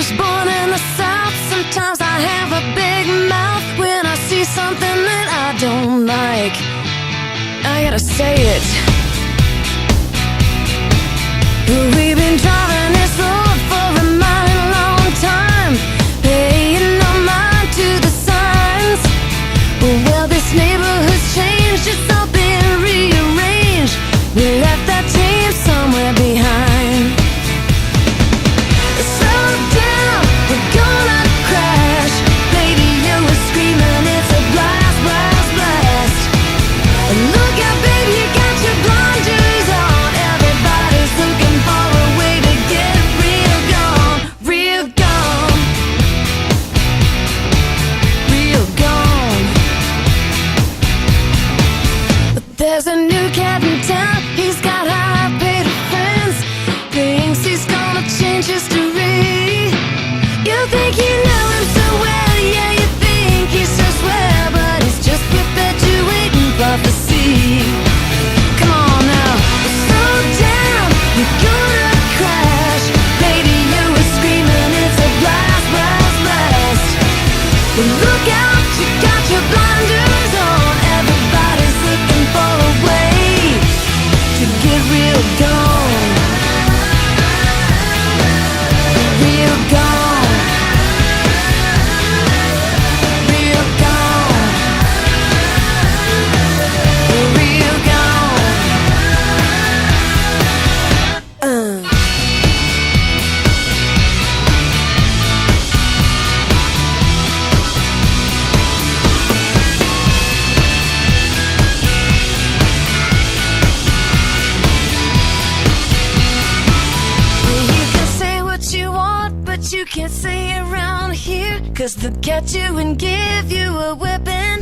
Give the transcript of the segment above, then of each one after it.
was born in the South. Sometimes I have a big mouth when I see something that I don't like. I gotta say it. We've been driving this road for a mighty long time, paying no mind to the signs. Well, this neighborhood's changed, it's all been rearranged. We left that team somewhere behind. Slow down, we're gonna crash. Radio is screaming, it's a blast, blast, blast. Look out, baby, you got your blinders on. Everybody's looking for a way to get real gone, real gone, real gone. But there's a new cat in town, he's got high-paid friends. Thinks he's gonna change history. You think you know him so well, yeah, you think he's so swell, but he's just perpetuating prophecy. Come on now, slow down, you're gonna crash. Radio is screaming, it's a blast, blast, blast. Look out, you got your blinders on. Everybody's looking for a way to get real gone, real gone, real gone, real gone. You can say what you want, but you can't say it around here, 'cause they'll get you and give you a whipping.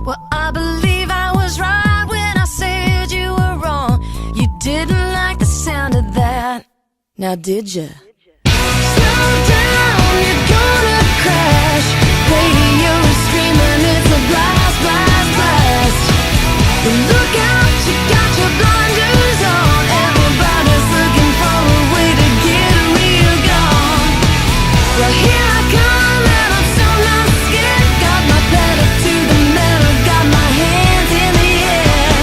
Well, I believe I was right when I said you were wrong. You didn't like the sound of that, now did ya? Slow down, you're gonna crash. Radio is screaming, it's a blast, blast, blast. Look out, you got your blinders on. Everybody's looking for a way to get real gone. Well, here I come and I'm so not scared. Got my pedal to the metal, got my hands in the air.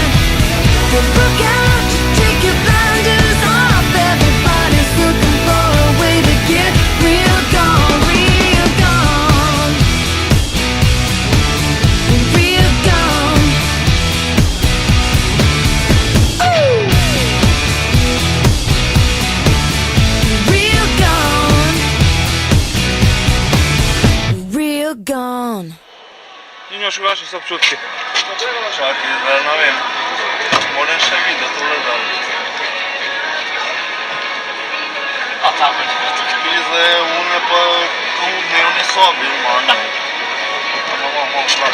Well, look out, you take your blinders off. Everybody's looking for a way to get real gone, real gone, real gone. Ooh. Real gone, real gone. Nie masz uważać, są przódki. Czaki, no wiem. Może jeszcze widzę, to leżało. A tam będzie to. Widzę, one po kurde, one sobie, man. Vamos lá.